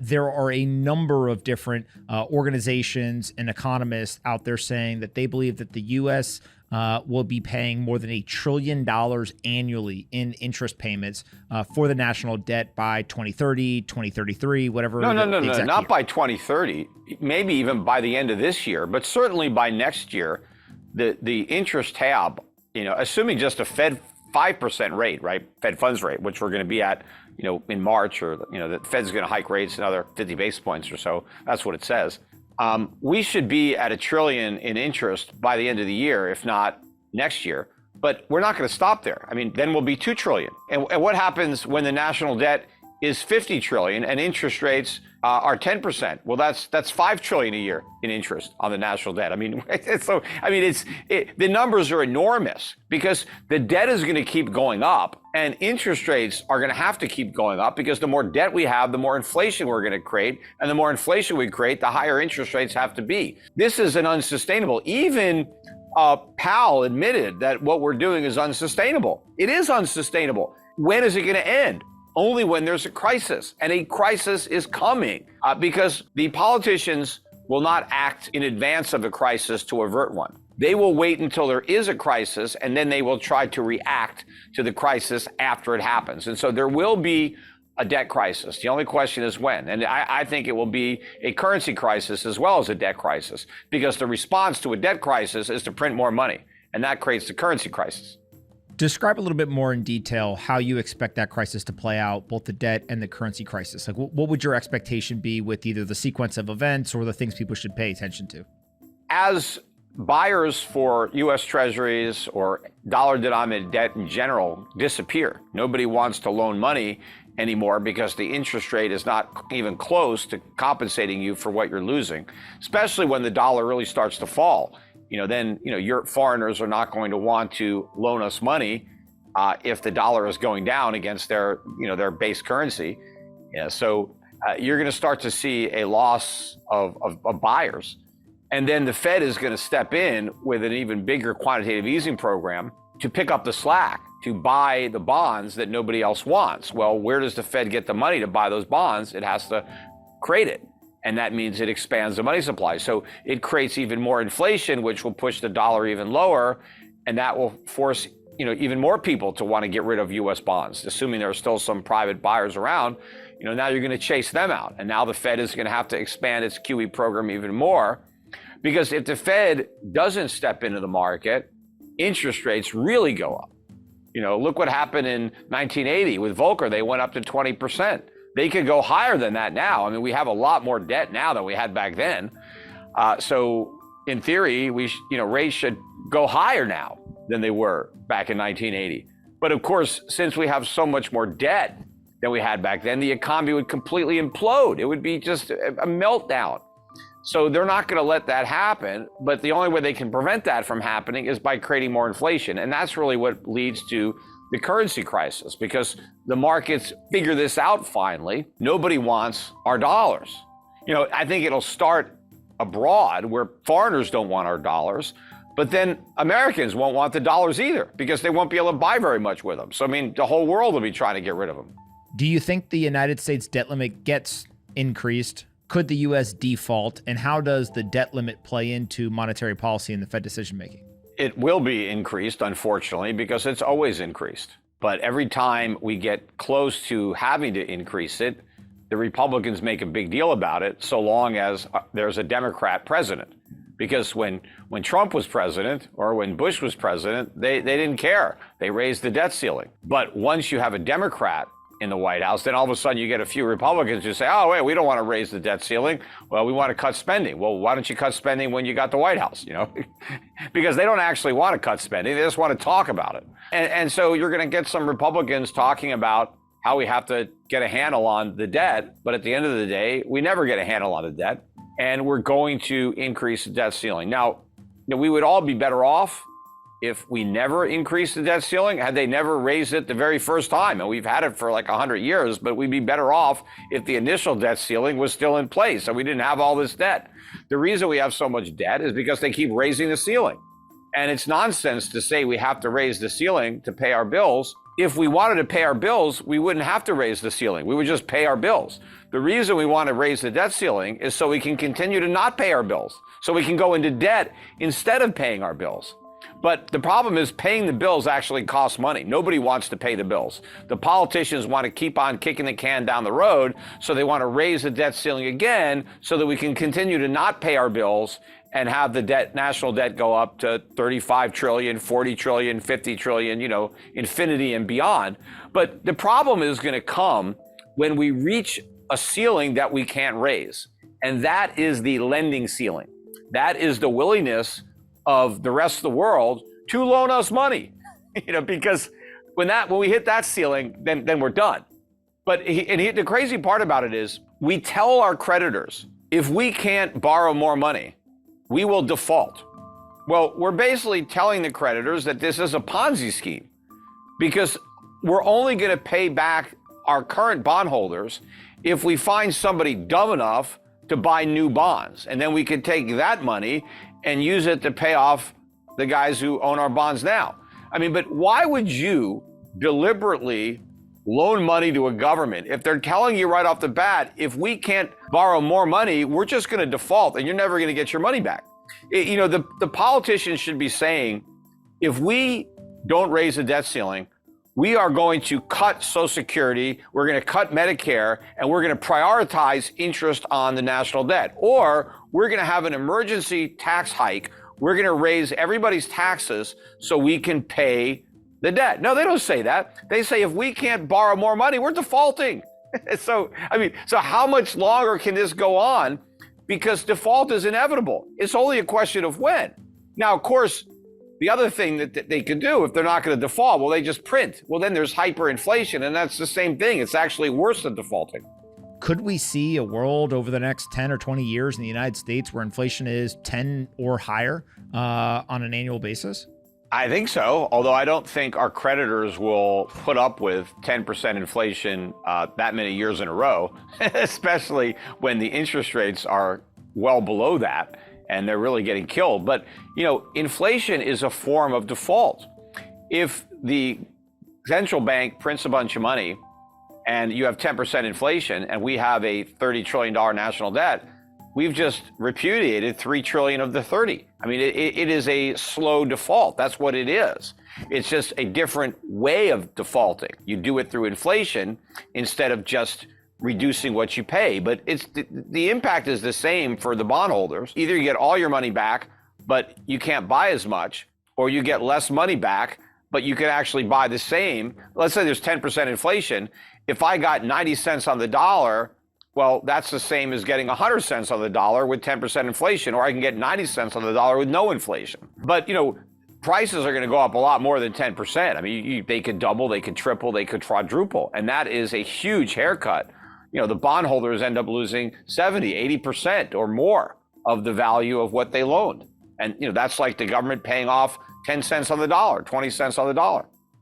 There are a number of different organizations and economists out there saying that they believe that the U.S. Will be paying more than $1 trillion annually in interest payments for the national debt by 2030, 2033, whatever. No, not by 2030, maybe even by the end of this year, but certainly by next year, the interest tab, assuming just a Fed 5% rate, right? Fed funds rate, which we're going to be at, in March, or, the Fed's going to hike rates another 50 basis points or so. That's what it says. We should be at $1 trillion in interest by the end of the year, if not next year. But we're not going to stop there. I mean, then we'll be $2 trillion. And what happens when the national debt is $50 trillion and interest rates are 10%? Well, that's $5 trillion a year in interest on the national debt. I mean, the numbers are enormous because the debt is going to keep going up and interest rates are going to have to keep going up because the more debt we have, the more inflation we're going to create. And the more inflation we create, the higher interest rates have to be. This is an unsustainable. Even Powell admitted that what we're doing is unsustainable. It is unsustainable. When is it going to end? Only when there's a crisis, and a crisis is coming because the politicians will not act in advance of a crisis to avert one. They will wait until there is a crisis, and then they will try to react to the crisis after it happens. And so there will be a debt crisis. The only question is when. And I think it will be a currency crisis as well as a debt crisis, because the response to a debt crisis is to print more money, and that creates the currency crisis. Describe a little bit more in detail how you expect that crisis to play out, both the debt and the currency crisis. Like, what would your expectation be with either the sequence of events or the things people should pay attention to? As buyers for U.S. Treasuries or dollar-denominated debt in general disappear, nobody wants to loan money anymore because the interest rate is not even close to compensating you for what you're losing, especially when the dollar really starts to fall. Then your foreigners are not going to want to loan us money if the dollar is going down against their base currency. So you're going to start to see a loss of buyers. And then the Fed is going to step in with an even bigger quantitative easing program to pick up the slack, to buy the bonds that nobody else wants. Well, where does the Fed get the money to buy those bonds? It has to create it. And that means it expands the money supply. So it creates even more inflation, which will push the dollar even lower. And that will force, even more people to want to get rid of U.S. bonds, assuming there are still some private buyers around. Now you're going to chase them out. And now the Fed is going to have to expand its QE program even more. Because if the Fed doesn't step into the market, interest rates really go up. Look what happened in 1980 with Volcker. They went up to 20%. They could go higher than that now. I mean, we have a lot more debt now than we had back then. So in theory, rates should go higher now than they were back in 1980. But of course, since we have so much more debt than we had back then, the economy would completely implode. It would be just a meltdown. So they're not going to let that happen. But the only way they can prevent that from happening is by creating more inflation. And that's really what leads to the currency crisis, because the markets figure this out finally. Nobody wants our dollars. I think it'll start abroad where foreigners don't want our dollars, but then Americans won't want the dollars either because they won't be able to buy very much with them. So, the whole world will be trying to get rid of them. Do you think the United States debt limit gets increased? Could the U.S. default? And how does the debt limit play into monetary policy and the Fed decision-making? It will be increased, unfortunately, because it's always increased. But every time we get close to having to increase it, the Republicans make a big deal about it, so long as there's a Democrat president. Because when Trump was president or when Bush was president, they didn't care. They raised the debt ceiling. But once you have a Democrat in the White House, then all of a sudden you get a few Republicans who say, oh, wait, we don't want to raise the debt ceiling. Well, we want to cut spending. Well, why don't you cut spending when you got the White House, Because they don't actually want to cut spending. They just want to talk about it. And so you're going to get some Republicans talking about how we have to get a handle on the debt. But at the end of the day, we never get a handle on the debt. And we're going to increase the debt ceiling. Now, we would all be better off if we never increased the debt ceiling, had they never raised it the very first time. And we've had it for like 100 years, but we'd be better off if the initial debt ceiling was still in place and we didn't have all this debt. The reason we have so much debt is because they keep raising the ceiling. And it's nonsense to say we have to raise the ceiling to pay our bills. If we wanted to pay our bills, we wouldn't have to raise the ceiling. We would just pay our bills. The reason we want to raise the debt ceiling is so we can continue to not pay our bills, so we can go into debt instead of paying our bills. But the problem is paying the bills actually costs money. Nobody wants to pay the bills. The politicians want to keep on kicking the can down the road, so they want to raise the debt ceiling again so that we can continue to not pay our bills and have the debt, national debt, go up to 35 trillion, 40 trillion, 50 trillion, infinity and beyond. But the problem is going to come when we reach a ceiling that we can't raise. And that is the lending ceiling. That is the willingness of the rest of the world to loan us money, because when we hit that ceiling, then we're done. But the crazy part about it is we tell our creditors, if we can't borrow more money, we will default. Well, we're basically telling the creditors that this is a Ponzi scheme, because we're only going to pay back our current bondholders if we find somebody dumb enough to buy new bonds. And then we can take that money and use it to pay off the guys who own our bonds now. But why would you deliberately loan money to a government if they're telling you right off the bat, if we can't borrow more money, we're just going to default and you're never going to get your money back? The politicians should be saying, if we don't raise the debt ceiling, we are going to cut Social Security, we're going to cut Medicare, and we're going to prioritize interest on the national debt. Or we're going to have an emergency tax hike. We're going to raise everybody's taxes so we can pay the debt. No, they don't say that. They say if we can't borrow more money, we're defaulting. So how much longer can this go on? Because default is inevitable. It's only a question of when. Now, of course, the other thing that they could do if they're not going to default, well, they just print. Well, then there's hyperinflation, and that's the same thing. It's actually worse than defaulting. Could we see a world over the next 10 or 20 years in the United States where inflation is 10 or higher on an annual basis? I think so, although I don't think our creditors will put up with 10% inflation that many years in a row, especially when the interest rates are well below that and they're really getting killed. But, inflation is a form of default. If the central bank prints a bunch of money and you have 10% inflation and we have a $30 trillion national debt, we've just repudiated 3 trillion of the 30. It is a slow default. That's what it is. It's just a different way of defaulting. You do it through inflation instead of just reducing what you pay. But the impact is the same for the bondholders. Either you get all your money back, but you can't buy as much, or you get less money back, but you can actually buy the same. Let's say there's 10% inflation. If I got 90 cents on the dollar, well, that's the same as getting 100 cents on the dollar with 10% inflation, or I can get 90 cents on the dollar with no inflation. But, prices are going to go up a lot more than 10%. They could double, they could triple, they could quadruple. And that is a huge haircut. The bondholders end up losing 70, 80% or more of the value of what they loaned. And, that's like the government paying off 10 cents on the dollar, 20 cents on the dollar.